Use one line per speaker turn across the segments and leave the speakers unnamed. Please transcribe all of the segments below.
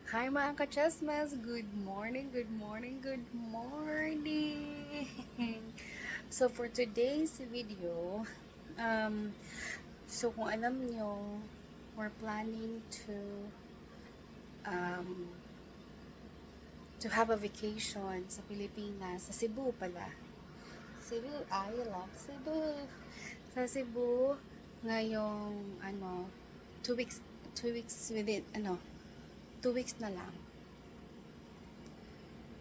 Hi mga ka-chessmas! Good morning, good morning, good morning! So for today's video, so kung alam nyo, we're planning um, to have a vacation sa Pilipinas, sa Cebu pala. Cebu, I love Cebu! Sa Cebu, ngayong 2 weeks, 2 weeks within, 2 weeks na lang.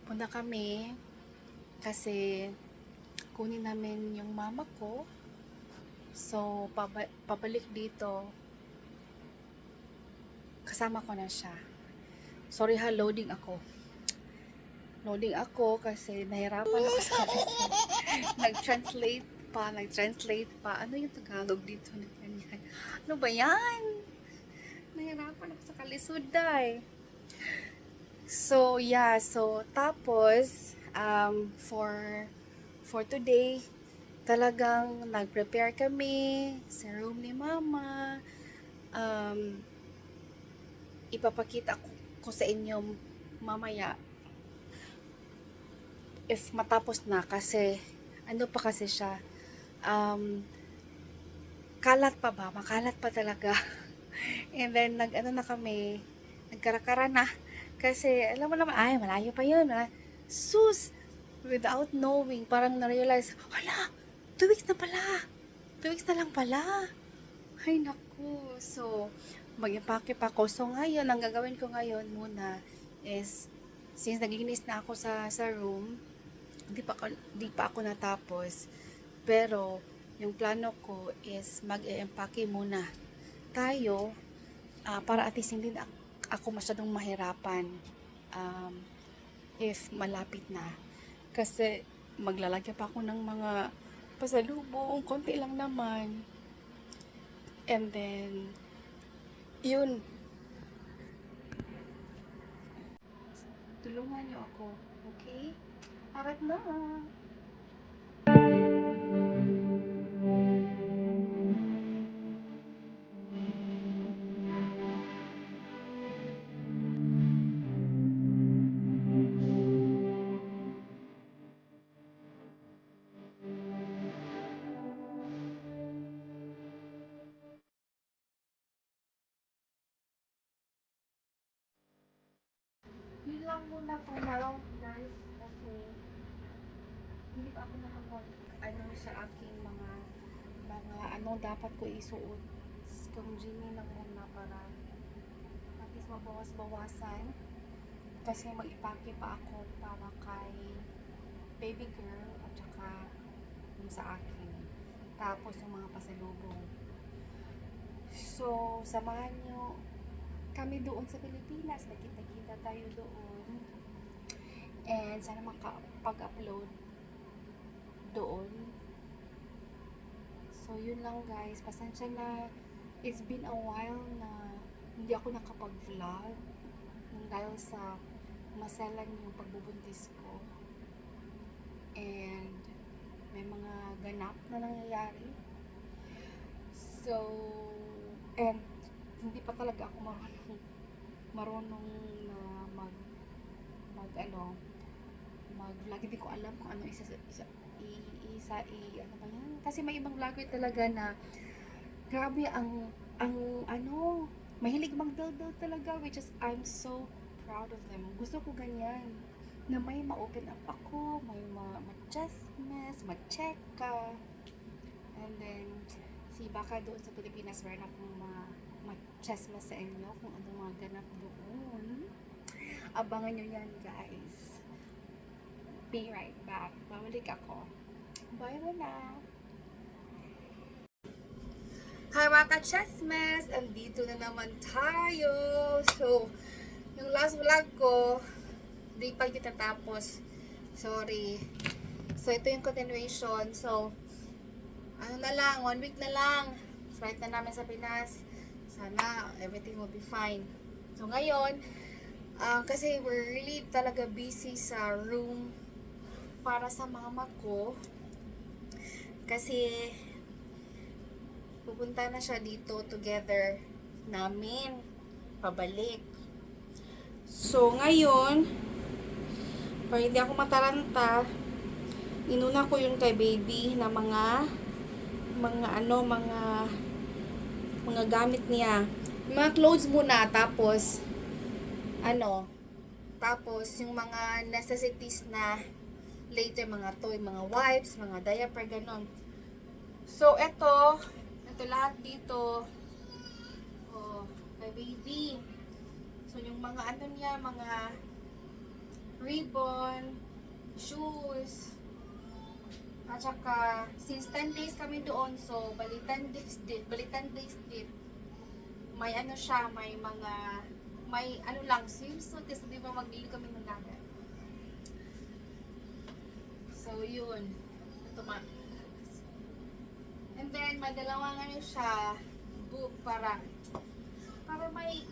Punta kami kasi kunin namin yung mama ko. So, pabalik dito, kasama ko na siya. Sorry ha, loading ako. Loading ako kasi nahirapan ako sa nag-translate pa. Ano yung Tagalog dito na ganyan? Ano ba yan? Nahirapan ako sa kalisod, day. So, yeah. So, tapos, for today, talagang nag-prepare kami sa room ni mama. Ipapakita ko sa inyo mamaya if matapos na kasi ano pa kasi siya, kalat pa ba? Makalat pa talaga. And then na kami, nagkarakara na kasi alam mo naman, ay malayo pa yun sus, without knowing, parang na-realize, hala, 2 weeks na pala, 2 weeks na lang pala. Ay naku, so mag-impake pa ako. So ngayon, ang gagawin ko ngayon muna is, since nagiginis na ako sa room, di pa ako natapos, pero yung plano ko is mag-empake muna tayo, para at least hindi na ako masyadong mahirapan if malapit na, kasi maglalagay pa ako ng mga pasalubong, konti lang naman, and then yun, tulungan niyo ako, okay? Arat na. Yun lang muna po now, guys, kasi hindi pa ako nakapag sa aking mga ano dapat ko isuot. Kung Jimmy lang muna para at least mabawas-bawasan, kasi mag-ipake pa ako para kay baby girl at saka yung sa akin, tapos yung mga pasalubong. So samahan nyo kami doon sa Pilipinas, magkita-kita tayo doon, and sana makapag-upload doon. So yun lang guys, pasensya na, it's been a while na hindi ako nakapag-vlog dahil sa maselan yung pagbubuntis ko, and may mga ganap na nangyayari. So, and hindi pa talaga ako marunong na mag vlog. Hindi ko alam kung ano ano ba yan, kasi may ibang vlogger talaga na grabe ang mahilig magdaldal talaga, which is I'm so proud of them. Gusto ko ganyan, na may ma-open up ako, may ma-chessmas, ma-checka, and then baka doon sa Pilipinas meron akong ma-chessmas sa inyo kung anong mga ganap doon. Abangan nyo yan guys. Be right back. Babalik ako. Bye na. Hi mga ka-chessmas! Andito na naman tayo. So, yung last vlog ko, di pa kita tapos. Sorry. So, ito yung continuation. So, ano na lang, 1 week na lang. Flight na namin sa Pinas. Sana, everything will be fine. So, ngayon, kasi we're really talaga busy sa room para sa mama ko. Kasi, pupunta na siya dito together namin pabalik. So, ngayon, para hindi ako mataranta, inuna ko yung kay baby na mga gamit niya. Mga clothes muna, tapos, tapos yung mga necessities na later, mga toy, mga wipes, mga diaper, ganon. So, ito lahat dito, kay baby. So, yung mga niya, mga ribbon, shoes, at saka, since 10 days kami doon, so, bali 10 days din, may siya, may swimsuit, kasi di ba maglili kami ng dagat. So, yun. Ito and then, may dalawang siya, book para may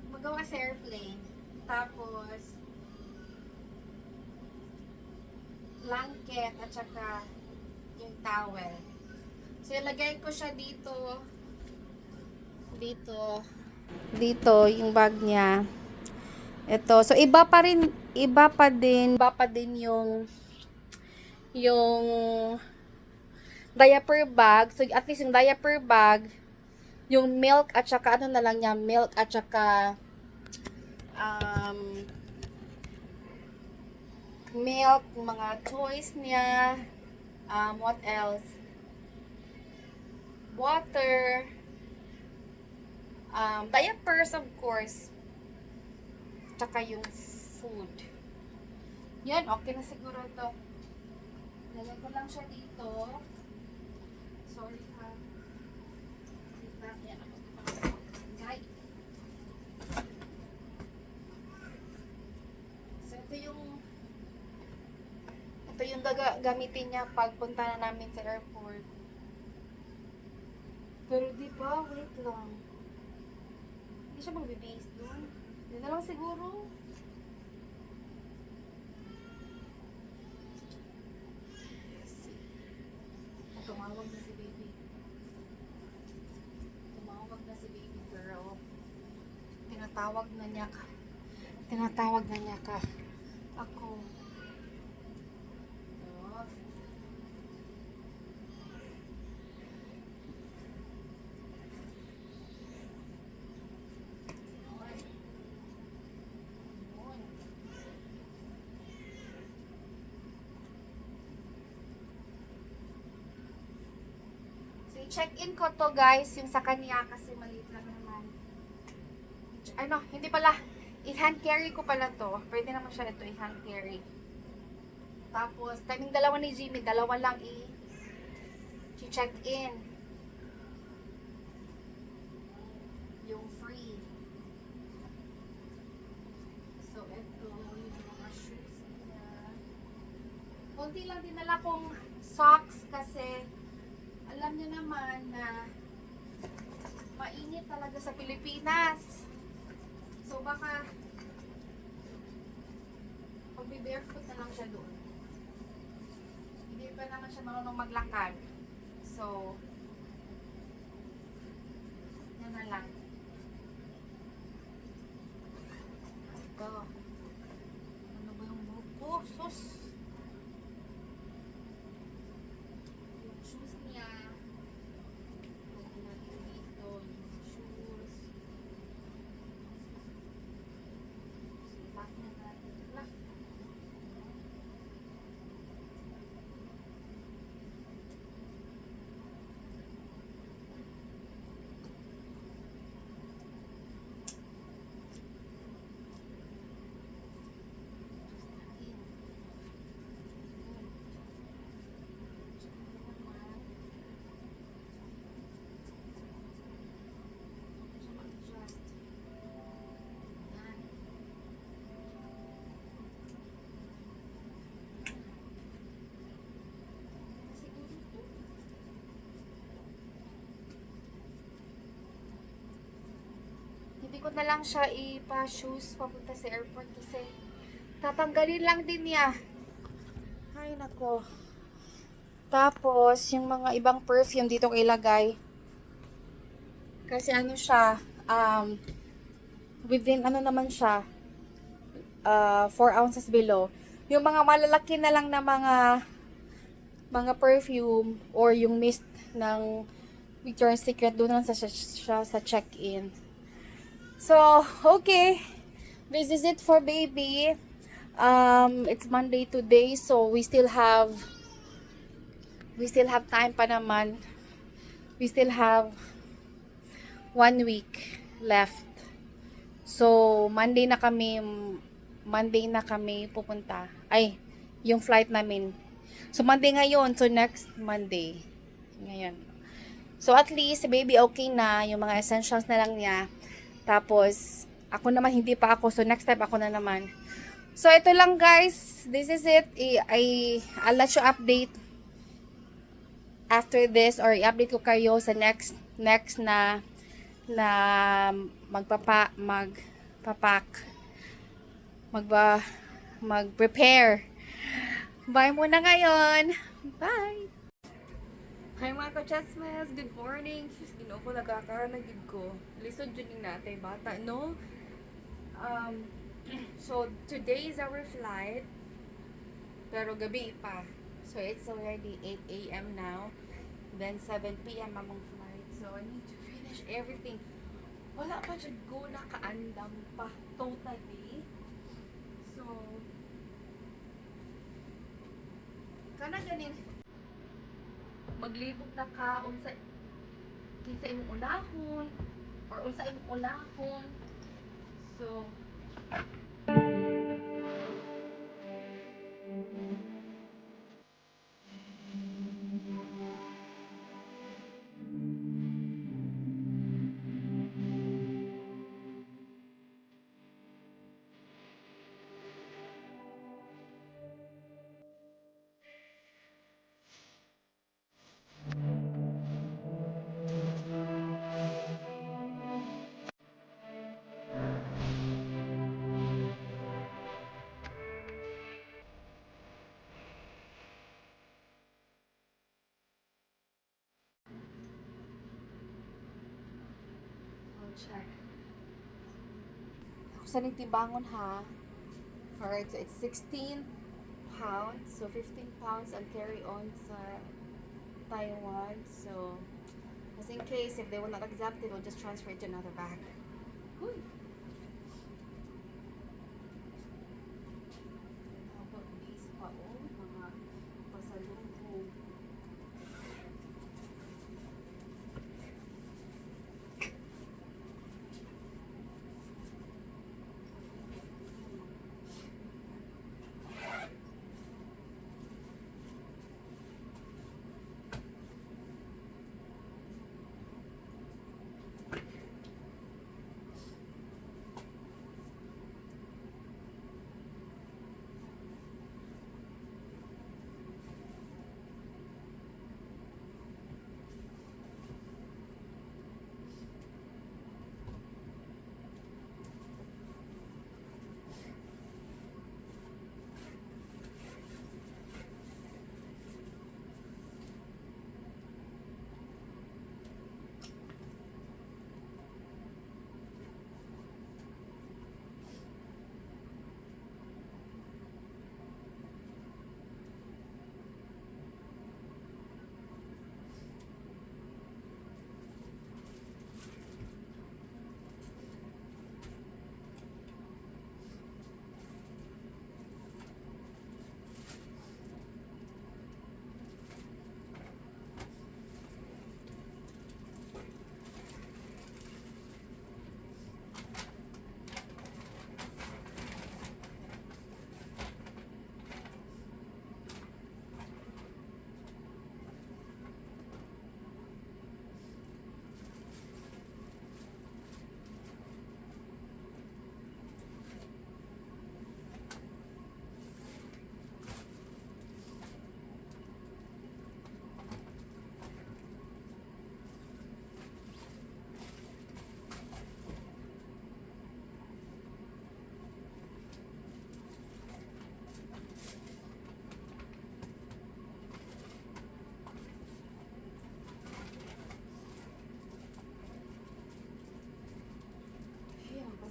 magawa sa airplane. Tapos, blanket at saka yung towel. So, ilagay ko siya dito yung bag niya. Ito. So, iba pa din yung diaper bag. So, at least yung diaper bag, yung milk at saka milk at saka milk, mga toys niya, what else? Water, diapers of course, tsaka yung food. Yan, okay na siguro to. Lagyan ko lang siya dito. Sorry ha. Yan ako. Okay. So ito yung gamitin niya pagpunta na namin sa airport. Pero di ba, wait lang. Hindi siya magbibase doon. Hindi na lang siguro. Tumawag na si baby. Tumawag na si baby girl. Tinatawag na niya ka. Ako. I-check-in ko to guys, yung sa kanya kasi maliit lang naman. Hindi pala. I-hand carry ko pala to. Pwede naman siya ito i-hand carry. Tapos, kaming dalawa ni Jimmy, dalawa lang i-check-in. Yung free. So, ito, yung mga shoes niya. Kunti lang dinala kong socks kasi alam niyo naman na mainit talaga sa Pilipinas. So, baka magbe-barefoot na lang siya doon. Hindi pa naman siya marunong maglakad. So, yan na lang. Ito. Ano ba yung buko? Sus! Yung shoes niya. Pwede natin dito. Yung shoes. Lock na natin. Lock. Hindi ko na lang siya ipa-shoes papunta sa airport kasi tatanggalin lang din niya. Ay, nako. Tapos, yung mga ibang perfume dito ko ilagay. Kasi siya, within ano naman siya, 4 ounces below. Yung mga malalaki na lang na mga perfume or yung mist ng Victoria's Secret, doon lang siya sa check-in. So, okay. This is it for baby. It's Monday today, so we still have time pa naman. We still have 1 week left. So, Monday na kami pupunta. Ay, yung flight namin. So, Monday ngayon. So, next Monday. Ngayon. So, at least, si baby okay na. Yung mga essentials na lang niya. Tapos, ako naman, hindi pa ako. So, next time ako na naman. So, ito lang guys. This is it. I'll let you update after this, or i-update ko kayo sa next na magpapak, mag-prepare. Bye muna ngayon. Bye! Hi mga ka-chessmas! Good morning! Sus, ginoo ko, nagkakaranagid ko. Listen dyan natin, bata, no? So, today is our flight. Pero gabi pa. So, it's already 8 a.m. now. Then, 7 p.m. among flight. So, I need to finish everything. Wala pa dyan go, nakaandam pa. Totally. So, kana ganin, maglibot na ka unsa imong unahon or unsa imong unahon. So, I'll check. Ako sa nagtibangon ha. Alright, so it's 16 pounds. So 15 pounds ang carry on sa Taiwan. So, just in case if they will not accept it, we'll just transfer it to another bag. Huy! How about these pa, oh? Mga pasalubong.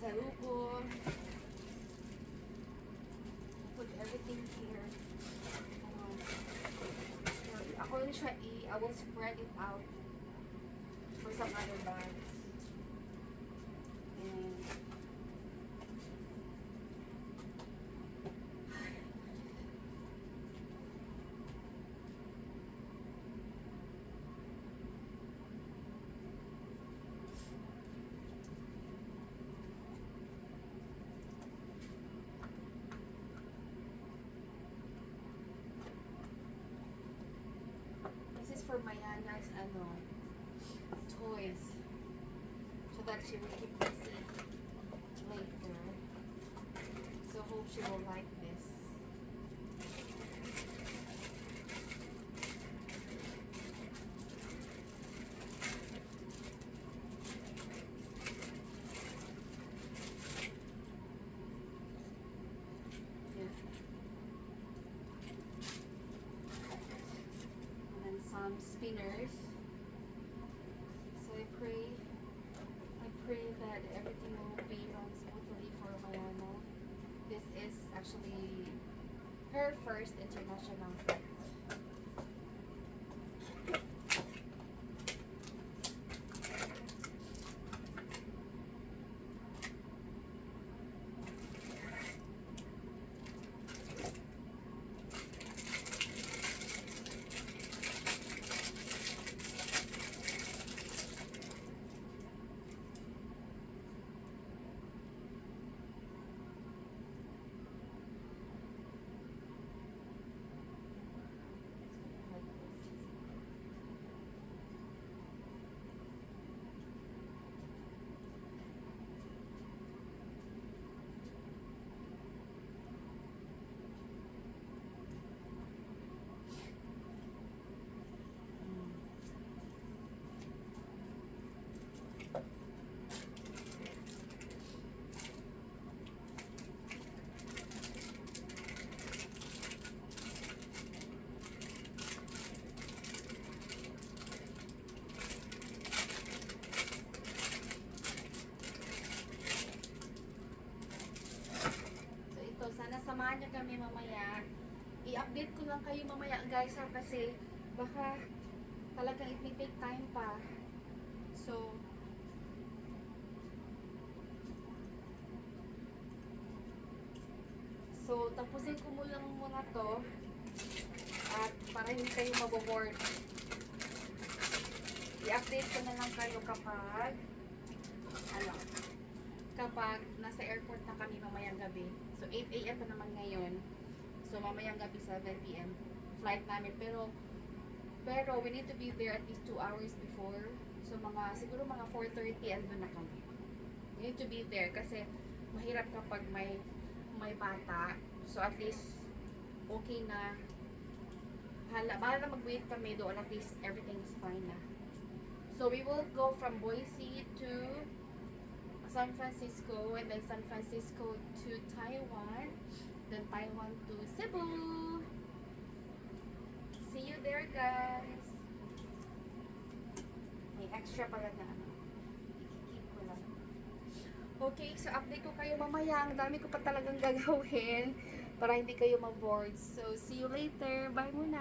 pasalubong. Put everything here. Ako rin siya I will spread it out for some other bags. And this is for Mayana's toys. So that she will keep busy later. So hope she will like this. Yeah. And then some spinners. So I pray that everything will be run smoothly for Mayana. This is actually her first international flight. Sana samahan niyo kami mamaya. I-update ko lang kayo mamaya guys ha, kasi baka talagang it may take time pa. So tapusin ko muna to at para hindi kayo maboboard. I-update ko na lang kayo kapag kapag nasa airport na kami mamayang gabi. So 8 AM pa naman ngayon. So mamayang gabi 7 PM flight namin, pero we need to be there at least 2 hours before. So siguro mga 4:30 andun na kami. We need to be there kasi mahirap kapag may bata. So at least okay na. Bahala na mag-wait kami doon, at least everything is fine na. So we will go from Boise to San Francisco, and then San Francisco to Taiwan, then Taiwan to Cebu. See you there guys. May extra pala na i-keep ko lang. Okay, so update ko kayo mamaya. Ang dami ko pa talagang gagawin para hindi kayo ma-bored. So see you later. Bye muna.